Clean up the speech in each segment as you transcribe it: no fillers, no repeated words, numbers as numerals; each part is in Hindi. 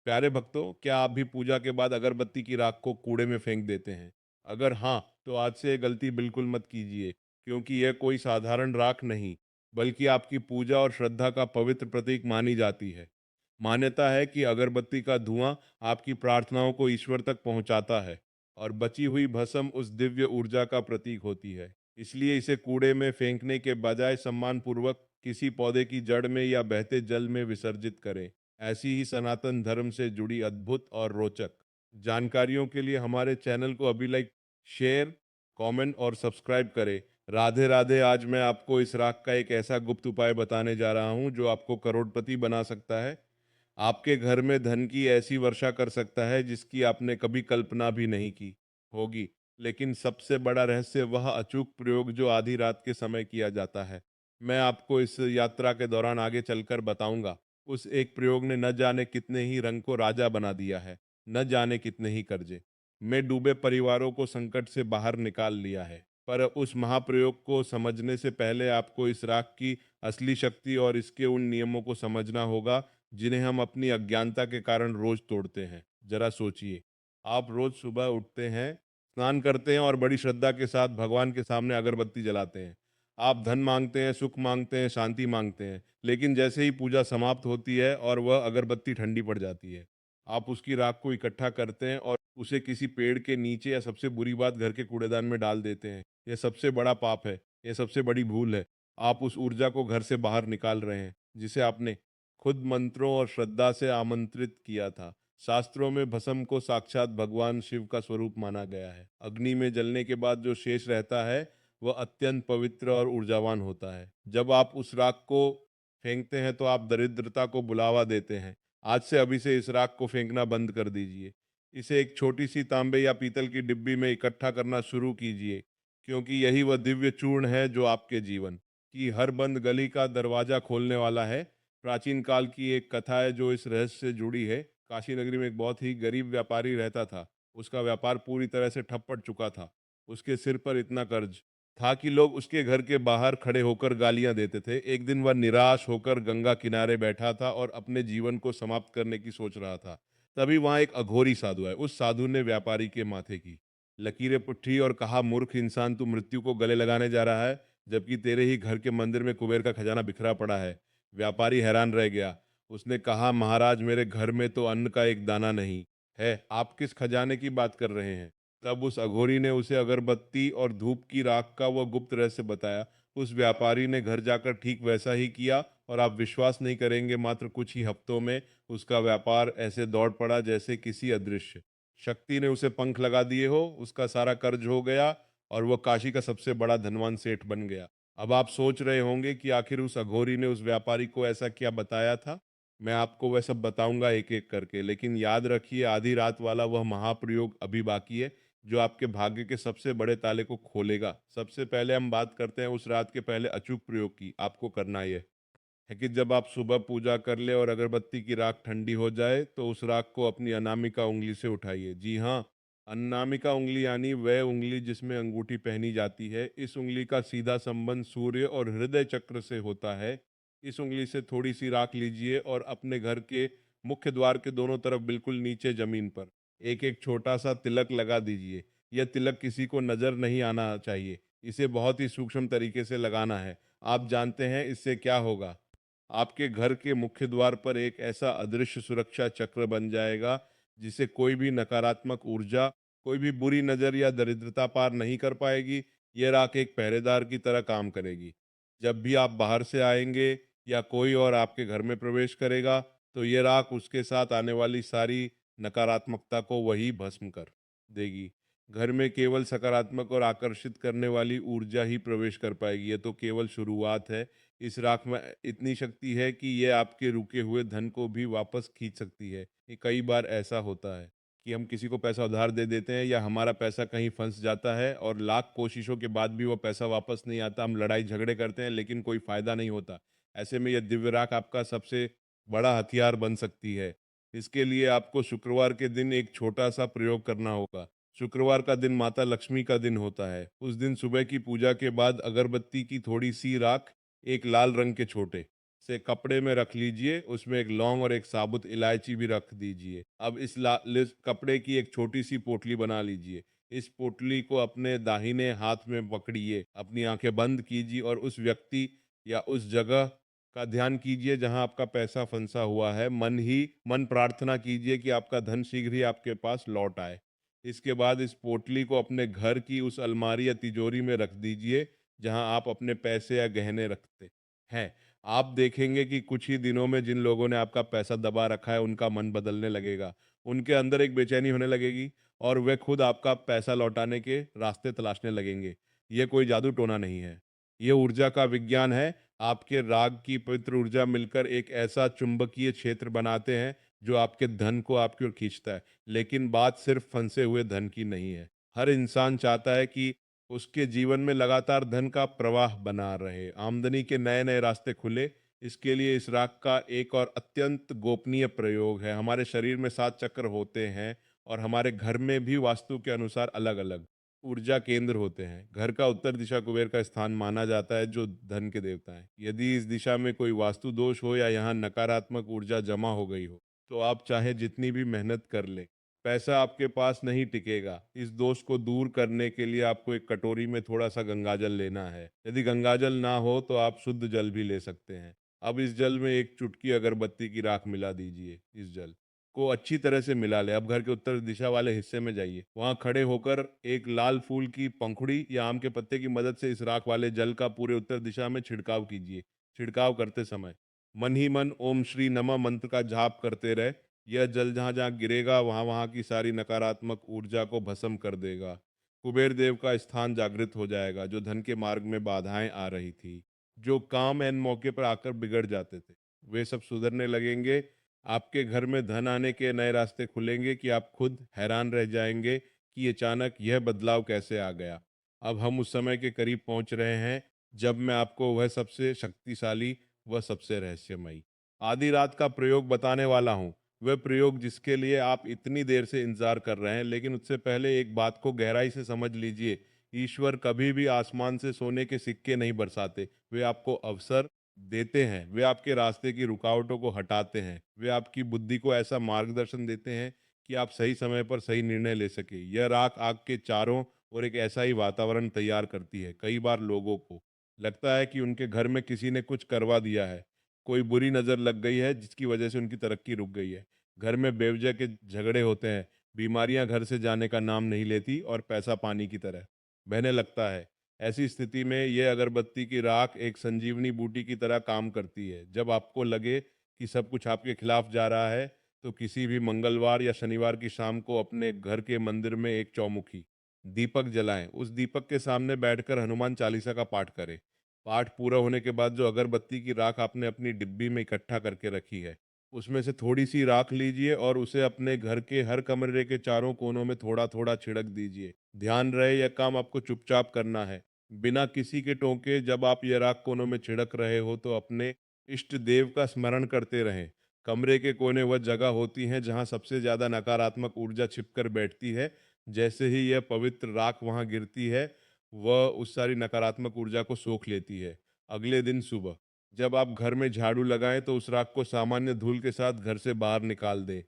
प्यारे भक्तों, क्या आप भी पूजा के बाद अगरबत्ती की राख को कूड़े में फेंक देते हैं? अगर हाँ, तो आज से ये गलती बिल्कुल मत कीजिए, क्योंकि यह कोई साधारण राख नहीं, बल्कि आपकी पूजा और श्रद्धा का पवित्र प्रतीक मानी जाती है। मान्यता है कि अगरबत्ती का धुआं आपकी प्रार्थनाओं को ईश्वर तक पहुंचाता है, और बची हुई भस्म उस दिव्य ऊर्जा का प्रतीक होती है। इसलिए इसे कूड़े में फेंकने के बजाय सम्मानपूर्वक किसी पौधे की जड़ में या बहते जल में विसर्जित करें। ऐसी ही सनातन धर्म से जुड़ी अद्भुत और रोचक जानकारियों के लिए हमारे चैनल को अभी शेयर, कमेंट और सब्सक्राइब करें। राधे राधे। आज मैं आपको इस राग का एक ऐसा गुप्त उपाय बताने जा रहा हूं जो आपको करोड़पति बना सकता है। आपके घर में धन की ऐसी वर्षा कर सकता है जिसकी आपने कभी कल्पना भी नहीं की होगी। लेकिन सबसे बड़ा रहस्य वह अचूक प्रयोग जो आधी रात के समय किया जाता है। मैं आपको इस यात्रा के दौरान आगे चलकर बताऊंगा। उस एक प्रयोग ने न जाने कितने ही रंग को राजा बना दिया है, न जाने कितने ही कर्जे में डूबे परिवारों को संकट से बाहर निकाल लिया है। पर उस महाप्रयोग को समझने से पहले आपको इस राग की असली शक्ति और इसके उन नियमों को समझना होगा जिन्हें हम अपनी अज्ञानता के कारण रोज तोड़ते हैं। जरा सोचिए, आप रोज सुबह उठते हैं, स्नान करते हैं और बड़ी श्रद्धा के साथ भगवान के सामने अगरबत्ती जलाते हैं। आप धन मांगते हैं, सुख मांगते हैं, शांति मांगते हैं, लेकिन जैसे ही पूजा समाप्त होती है और वह अगरबत्ती ठंडी पड़ जाती है, आप उसकी राख को इकट्ठा करते हैं और उसे किसी पेड़ के नीचे, या सबसे बुरी बात, घर के कूड़ेदान में डाल देते हैं। यह सबसे बड़ा पाप है, यह सबसे बड़ी भूल है। आप उस ऊर्जा को घर से बाहर निकाल रहे हैं जिसे आपने खुद मंत्रों और श्रद्धा से आमंत्रित किया था। शास्त्रों में भस्म को साक्षात भगवान शिव का स्वरूप माना गया है। अग्नि में जलने के बाद जो शेष रहता है वह अत्यंत पवित्र और ऊर्जावान होता है। जब आप उस राख को फेंकते हैं तो आप दरिद्रता को बुलावा देते हैं। आज से अभी से इस राख को फेंकना बंद कर दीजिए। इसे एक छोटी सी तांबे या पीतल की डिब्बी में इकट्ठा करना शुरू कीजिए, क्योंकि यही वह दिव्य चूर्ण है जो आपके जीवन की हर बंद गली का दरवाजा खोलने वाला है। प्राचीन काल की एक कथा है जो इस रहस्य से जुड़ी है। काशी नगरी में एक बहुत ही गरीब व्यापारी रहता था। उसका व्यापार पूरी तरह से ठप पड़ चुका था। उसके सिर पर इतना कर्ज था कि लोग उसके घर के बाहर खड़े होकर गालियां देते थे। एक दिन वह निराश होकर गंगा किनारे बैठा था और अपने जीवन को समाप्त करने की सोच रहा था। तभी वहां एक अघोरी साधु है। उस साधु ने व्यापारी के माथे की लकीरें पुट्ठी और कहा, मूर्ख इंसान, तू मृत्यु को गले लगाने जा रहा है, जबकि तेरे ही घर के मंदिर में कुबेर का खजाना बिखरा पड़ा है। व्यापारी हैरान रह गया। उसने कहा, महाराज, मेरे घर में तो अन्न का एक दाना नहीं है, आप किस खजाने की बात कर रहे हैं? तब उस अघोरी ने उसे अगरबत्ती और धूप की राख का वह गुप्त रहस्य बताया। उस व्यापारी ने घर जाकर ठीक वैसा ही किया, और आप विश्वास नहीं करेंगे, मात्र कुछ ही हफ्तों में उसका व्यापार ऐसे दौड़ पड़ा जैसे किसी अदृश्य शक्ति ने उसे पंख लगा दिए हो। उसका सारा कर्ज हो गया और वह काशी का सबसे बड़ा धनवान सेठ बन गया। अब आप सोच रहे होंगे कि आखिर उस अघोरी ने उस व्यापारी को ऐसा क्या बताया था। मैं आपको वह सब बताऊंगा एक एक करके, लेकिन याद रखिए, आधी रात वाला वह महाप्रयोग अभी बाकी है जो आपके भाग्य के सबसे बड़े ताले को खोलेगा। सबसे पहले हम बात करते हैं उस रात के पहले अचूक प्रयोग की। आपको करना यह है कि जब आप सुबह पूजा कर ले और अगरबत्ती की राख ठंडी हो जाए तो उस राख को अपनी अनामिका उंगली से उठाइए। जी हाँ, अनामिका उंगली यानी वह उंगली जिसमें अंगूठी पहनी जाती है। इस उंगली का सीधा संबंध सूर्य और हृदय चक्र से होता है। इस उंगली से थोड़ी सी राख लीजिए और अपने घर के मुख्य द्वार के दोनों तरफ बिल्कुल नीचे जमीन पर एक एक छोटा सा तिलक लगा दीजिए। यह तिलक किसी को नजर नहीं आना चाहिए। इसे बहुत ही सूक्ष्म तरीके से लगाना है। आप जानते हैं इससे क्या होगा? आपके घर के मुख्य द्वार पर एक ऐसा अदृश्य सुरक्षा चक्र बन जाएगा जिसे कोई भी नकारात्मक ऊर्जा, कोई भी बुरी नजर या दरिद्रता पार नहीं कर पाएगी। यह राख एक पहरेदार की तरह काम करेगी। जब भी आप बाहर से आएंगे या कोई और आपके घर में प्रवेश करेगा, तो ये राख उसके साथ आने वाली सारी नकारात्मकता को वही भस्म कर देगी। घर में केवल सकारात्मक और आकर्षित करने वाली ऊर्जा ही प्रवेश कर पाएगी। ये तो केवल शुरुआत है। इस राख में इतनी शक्ति है कि ये आपके रुके हुए धन को भी वापस खींच सकती है। ये कई बार ऐसा होता है कि हम किसी को पैसा उधार दे देते हैं या हमारा पैसा कहीं फंस जाता है और लाख कोशिशों के बाद भी वो पैसा वापस नहीं आता। हम लड़ाई झगड़े करते हैं लेकिन कोई फायदा नहीं होता। ऐसे में यह दिव्य राख आपका सबसे बड़ा हथियार बन सकती है। इसके लिए आपको शुक्रवार के दिन एक छोटा सा प्रयोग करना होगा। शुक्रवार का दिन माता लक्ष्मी का दिन होता है। उस दिन सुबह की पूजा के बाद अगरबत्ती की थोड़ी सी राख एक लाल रंग के छोटे से कपड़े में रख लीजिए, उसमें एक लौंग और एक साबुत इलायची भी रख दीजिए। अब इस कपड़े की एक छोटी सी पोटली बना लीजिए। इस पोटली को अपने दाहिने हाथ में पकड़िए, अपनी आंखें बंद कीजिए और उस व्यक्ति या उस जगह का ध्यान कीजिए जहां आपका पैसा फंसा हुआ है। मन ही मन प्रार्थना कीजिए कि आपका धन शीघ्र ही आपके पास लौट आए। इसके बाद इस पोटली को अपने घर की उस अलमारी या तिजोरी में रख दीजिए जहां आप अपने पैसे या गहने रखते हैं। आप देखेंगे कि कुछ ही दिनों में जिन लोगों ने आपका पैसा दबा रखा है उनका मन बदलने लगेगा। उनके अंदर एक बेचैनी होने लगेगी और वे खुद आपका पैसा लौटाने के रास्ते तलाशने लगेंगे। ये कोई जादू टोना नहीं है। ये ऊर्जा का विज्ञान है। आपके राग की पवित्र ऊर्जा मिलकर एक ऐसा चुंबकीय क्षेत्र बनाते हैं जो आपके धन को आपकी ओर खींचता है। लेकिन बात सिर्फ फंसे हुए धन की नहीं है। हर इंसान चाहता है कि उसके जीवन में लगातार धन का प्रवाह बना रहे, आमदनी के नए नए रास्ते खुले। इसके लिए इस राग का एक और अत्यंत गोपनीय प्रयोग है। हमारे शरीर में 7 चक्र होते हैं और हमारे घर में भी वास्तु के अनुसार अलग अलग ऊर्जा केंद्र होते हैं। घर का उत्तर दिशा कुबेर का स्थान माना जाता है जो धन के देवता हैं। यदि इस दिशा में कोई वास्तु दोष हो या यहाँ नकारात्मक ऊर्जा जमा हो गई हो तो आप चाहे जितनी भी मेहनत कर ले, पैसा आपके पास नहीं टिकेगा। इस दोष को दूर करने के लिए आपको एक कटोरी में थोड़ा सा गंगाजल लेना है। यदि गंगाजल ना हो तो आप शुद्ध जल भी ले सकते हैं। अब इस जल में एक चुटकी अगरबत्ती की राख मिला दीजिए। इस जल को अच्छी तरह से मिला ले। अब घर के उत्तर दिशा वाले हिस्से में जाइए। वहां खड़े होकर एक लाल फूल की पंखुड़ी या आम के पत्ते की मदद से इस राख वाले जल का पूरे उत्तर दिशा में छिड़काव कीजिए। छिड़काव करते समय मन ही मन ओम श्री नमः मंत्र का जाप करते रहे। यह जल जहाँ जहाँ गिरेगा वहाँ वहाँ की सारी नकारात्मक ऊर्जा को भस्म कर देगा। कुबेर देव का स्थान जागृत हो जाएगा। जो धन के मार्ग में बाधाएं आ रही थी, जो काम एन मौके पर आकर बिगड़ जाते थे, वे सब सुधरने लगेंगे। आपके घर में धन आने के नए रास्ते खुलेंगे कि आप खुद हैरान रह जाएंगे कि अचानक यह बदलाव कैसे आ गया। अब हम उस समय के करीब पहुंच रहे हैं जब मैं आपको वह सबसे शक्तिशाली, वह सबसे रहस्यमयी आधी रात का प्रयोग बताने वाला हूँ। वह प्रयोग जिसके लिए आप इतनी देर से इंतजार कर रहे हैं। लेकिन उससे पहले एक बात को गहराई से समझ लीजिए। ईश्वर कभी भी आसमान से सोने के सिक्के नहीं बरसाते। वे आपको अवसर देते हैं, वे आपके रास्ते की रुकावटों को हटाते हैं, वे आपकी बुद्धि को ऐसा मार्गदर्शन देते हैं कि आप सही समय पर सही निर्णय ले सके। यह राख आग के चारों और एक ऐसा ही वातावरण तैयार करती है। कई बार लोगों को लगता है कि उनके घर में किसी ने कुछ करवा दिया है, कोई बुरी नज़र लग गई है जिसकी वजह से उनकी तरक्की रुक गई है। घर में बेवजह के झगड़े होते हैं, बीमारियां घर से जाने का नाम नहीं लेती और पैसा पानी की तरह बहने लगता है। ऐसी स्थिति में यह अगरबत्ती की राख एक संजीवनी बूटी की तरह काम करती है। जब आपको लगे कि सब कुछ आपके खिलाफ जा रहा है तो किसी भी मंगलवार या शनिवार की शाम को अपने घर के मंदिर में एक चौमुखी दीपक जलाएं। उस दीपक के सामने बैठकर हनुमान चालीसा का पाठ करें। पाठ पूरा होने के बाद जो अगरबत्ती की राख आपने अपनी डिब्बी में इकट्ठा करके रखी है, उसमें से थोड़ी सी राख लीजिए और उसे अपने घर के हर कमरे के चारों कोनों में थोड़ा थोड़ा छिड़क दीजिए। ध्यान रहे यह काम आपको चुपचाप करना है, बिना किसी के टोके। जब आप यह राख कोनों में छिड़क रहे हो तो अपने इष्ट देव का स्मरण करते रहें। कमरे के कोने वह जगह होती हैं जहां सबसे ज्यादा नकारात्मक ऊर्जा छिपकर बैठती है। जैसे ही यह पवित्र राख वहां गिरती है, वह उस सारी नकारात्मक ऊर्जा को सोख लेती है। अगले दिन सुबह जब आप घर में झाड़ू लगाएं तो उस राख को सामान्य धूल के साथ घर से बाहर निकाल दें।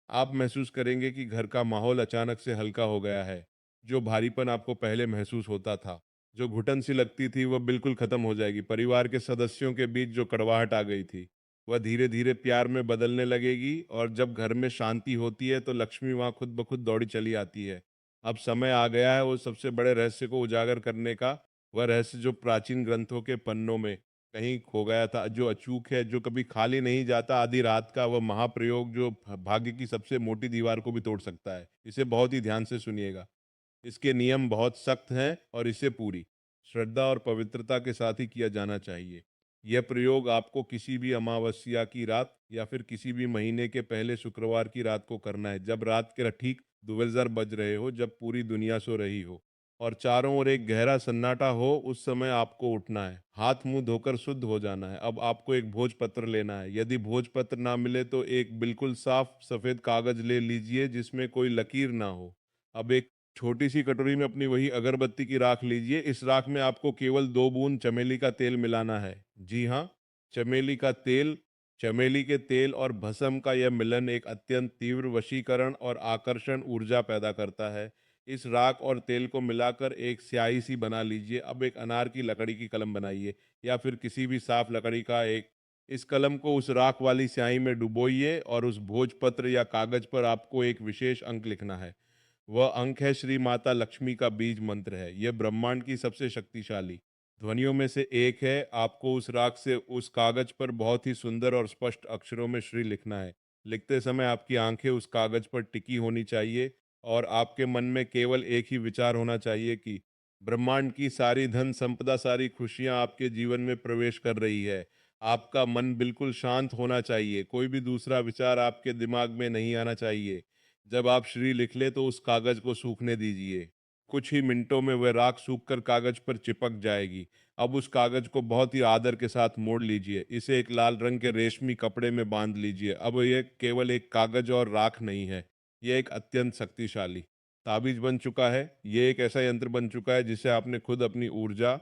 आप महसूस करेंगे कि घर का माहौल अचानक से हल्का हो गया है। जो भारीपन आपको पहले महसूस होता था, जो घुटन सी लगती थी, वह बिल्कुल खत्म हो जाएगी। परिवार के सदस्यों के बीच जो कड़वाहट आ गई थी, वह धीरे धीरे प्यार में बदलने लगेगी। और जब घर में शांति होती है तो लक्ष्मी वहां खुद ब खुद दौड़ी चली आती है। अब समय आ गया है वो सबसे बड़े रहस्य को उजागर करने का। वह रहस्य जो प्राचीन ग्रंथों के पन्नों में कहीं खो गया था, जो अचूक है, जो कभी खाली नहीं जाता। आधी रात का वह महाप्रयोग जो भाग्य की सबसे मोटी दीवार को भी तोड़ सकता है। इसे बहुत ही ध्यान से सुनिएगा। इसके नियम बहुत सख्त हैं और इसे पूरी श्रद्धा और पवित्रता के साथ ही किया जाना चाहिए। यह प्रयोग आपको किसी भी अमावस्या की रात या फिर किसी भी महीने के पहले शुक्रवार की रात को करना है, जब रात के ठीक 2 बज रहे हो, जब पूरी दुनिया सो रही हो और चारों ओर एक गहरा सन्नाटा हो। उस समय आपको उठना है, हाथ मुंह धोकर शुद्ध हो जाना है। अब आपको एक भोजपत्र लेना है। यदि भोजपत्र ना मिले तो एक बिल्कुल साफ सफेद कागज ले लीजिए जिसमें कोई लकीर ना हो। अब एक छोटी सी कटोरी में अपनी वही अगरबत्ती की राख लीजिए। इस राख में आपको केवल 2 बूंद चमेली का तेल मिलाना है। जी हाँ, चमेली का तेल, चमेली के तेल और भस्म का यह मिलन एक अत्यंत तीव्र वशीकरण और आकर्षण ऊर्जा पैदा करता है। इस राख और तेल को मिलाकर एक स्याही सी बना लीजिए। अब एक अनार की लकड़ी की कलम बनाइए या फिर किसी भी साफ लकड़ी का एक, इस कलम को उस राख वाली स्याही में डुबोइए और उस भोजपत्र या कागज पर आपको एक विशेष अंक लिखना है। वह अंक है श्री माता लक्ष्मी का बीज मंत्र है। यह ब्रह्मांड की सबसे शक्तिशाली ध्वनियों में से एक है। आपको उस राग से उस कागज पर बहुत ही सुंदर और स्पष्ट अक्षरों में श्री लिखना है। लिखते समय आपकी आंखें उस कागज पर टिकी होनी चाहिए और आपके मन में केवल एक ही विचार होना चाहिए कि ब्रह्मांड की सारी धन संपदा, सारी खुशियां आपके जीवन में प्रवेश कर रही है। आपका मन बिल्कुल शांत होना चाहिए, कोई भी दूसरा विचार आपके दिमाग में नहीं आना चाहिए। जब आप श्री लिख ले तो उस कागज को सूखने दीजिए। कुछ ही मिनटों में वह राख सूखकर कागज पर चिपक जाएगी। अब उस कागज को बहुत ही आदर के साथ मोड़ लीजिए। इसे एक लाल रंग के रेशमी कपड़े में बांध लीजिए। अब यह केवल एक कागज और राख नहीं है, यह एक अत्यंत शक्तिशाली ताबीज बन चुका है। यह एक ऐसा यंत्र बन चुका है जिसे आपने खुद अपनी ऊर्जा,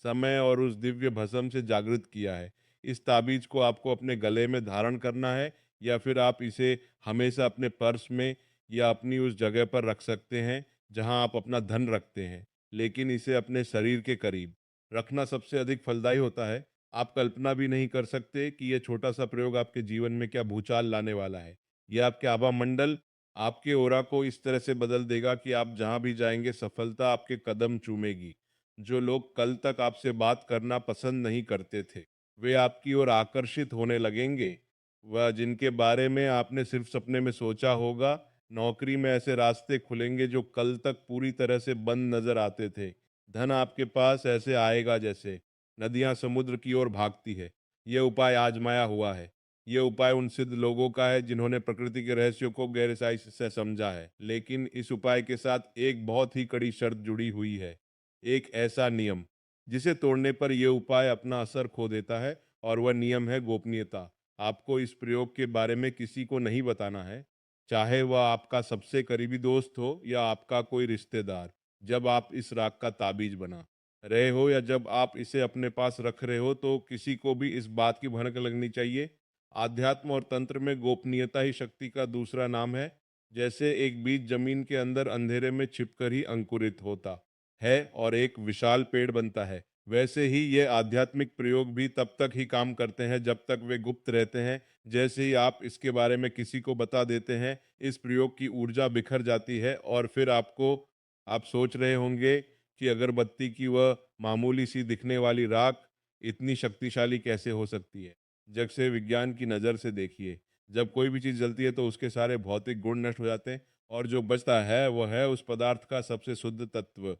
समय और उस दिव्य भस्म से जागृत किया है। इस ताबीज को आपको अपने गले में धारण करना है या फिर आप इसे हमेशा अपने पर्स में या अपनी उस जगह पर रख सकते हैं जहां आप अपना धन रखते हैं, लेकिन इसे अपने शरीर के करीब रखना सबसे अधिक फलदायी होता है। आप कल्पना भी नहीं कर सकते कि यह छोटा सा प्रयोग आपके जीवन में क्या भूचाल लाने वाला है। यह आपके आभा मंडल, आपके ओरा को इस तरह से बदल देगा कि आप जहां भी जाएंगे सफलता आपके कदम चूमेगी। जो लोग कल तक आपसे बात करना पसंद नहीं करते थे, वे आपकी ओर आकर्षित होने लगेंगे। वह जिनके बारे में आपने सिर्फ सपने में सोचा होगा, नौकरी में ऐसे रास्ते खुलेंगे जो कल तक पूरी तरह से बंद नजर आते थे। धन आपके पास ऐसे आएगा जैसे नदियां समुद्र की ओर भागती है। यह उपाय आजमाया हुआ है। यह उपाय उन सिद्ध लोगों का है जिन्होंने प्रकृति के रहस्यों को गहराई से समझा है। लेकिन इस उपाय के साथ एक बहुत ही कड़ी शर्त जुड़ी हुई है, एक ऐसा नियम जिसे तोड़ने पर यह उपाय अपना असर खो देता है, और वह नियम है गोपनीयता। आपको इस प्रयोग के बारे में किसी को नहीं बताना है, चाहे वह आपका सबसे करीबी दोस्त हो या आपका कोई रिश्तेदार। जब आप इस राग का ताबीज बना रहे हो या जब आप इसे अपने पास रख रहे हो तो किसी को भी इस बात की भनक लगनी चाहिए। आध्यात्म और तंत्र में गोपनीयता ही शक्ति का दूसरा नाम है। जैसे एक बीज जमीन के अंदर अंधेरे में छिपकर ही अंकुरित होता है और एक विशाल पेड़ बनता है, वैसे ही ये आध्यात्मिक प्रयोग भी तब तक ही काम करते हैं जब तक वे गुप्त रहते हैं। जैसे ही आप इसके बारे में किसी को बता देते हैं, इस प्रयोग की ऊर्जा बिखर जाती है और फिर आप सोच रहे होंगे कि अगरबत्ती की वह मामूली सी दिखने वाली राख इतनी शक्तिशाली कैसे हो सकती है। जग से विज्ञान की नज़र से देखिए, जब कोई भी चीज़ जलती है तो उसके सारे भौतिक गुण नष्ट हो जाते हैं और जो बचता है वह है उस पदार्थ का सबसे शुद्ध तत्व,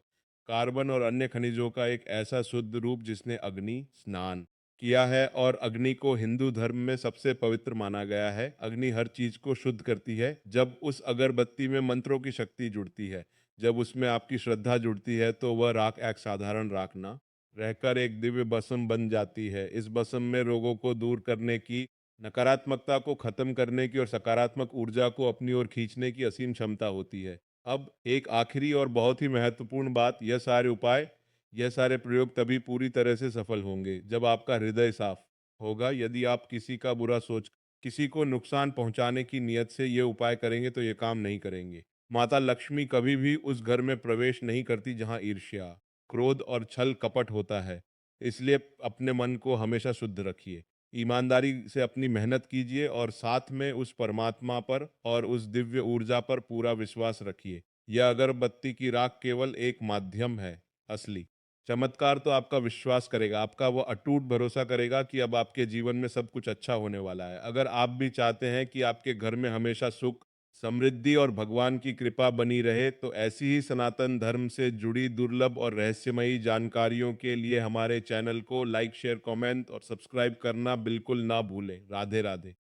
कार्बन और अन्य खनिजों का एक ऐसा शुद्ध रूप जिसने अग्नि स्नान किया है। और अग्नि को हिंदू धर्म में सबसे पवित्र माना गया है। अग्नि हर चीज को शुद्ध करती है। जब उस अगरबत्ती में मंत्रों की शक्ति जुड़ती है, जब उसमें आपकी श्रद्धा जुड़ती है, तो वह राख एक साधारण राख ना रहकर एक दिव्य बसम बन जाती है। इस बसम में रोगों को दूर करने की, नकारात्मकता को खत्म करने की और सकारात्मक ऊर्जा को अपनी ओर खींचने की असीम क्षमता होती है। अब एक आखिरी और बहुत ही महत्वपूर्ण बात, यह सारे प्रयोग तभी पूरी तरह से सफल होंगे जब आपका हृदय साफ होगा। यदि आप किसी का बुरा सोच, किसी को नुकसान पहुंचाने की नियत से ये उपाय करेंगे तो ये काम नहीं करेंगे। माता लक्ष्मी कभी भी उस घर में प्रवेश नहीं करती जहां ईर्ष्या, क्रोध और छल कपट होता है। इसलिए अपने मन को हमेशा शुद्ध रखिए, ईमानदारी से अपनी मेहनत कीजिए और साथ में उस परमात्मा पर और उस दिव्य ऊर्जा पर पूरा विश्वास रखिए। यह अगरबत्ती की राख केवल एक माध्यम है, असली चमत्कार तो आपका विश्वास करेगा, आपका वो अटूट भरोसा करेगा कि अब आपके जीवन में सब कुछ अच्छा होने वाला है। अगर आप भी चाहते हैं कि आपके घर में हमेशा सुख, समृद्धि और भगवान की कृपा बनी रहे, तो ऐसी ही सनातन धर्म से जुड़ी दुर्लभ और रहस्यमयी जानकारियों के लिए हमारे चैनल को लाइक, शेयर, कमेंट और सब्सक्राइब करना बिल्कुल ना भूलें। राधे राधे।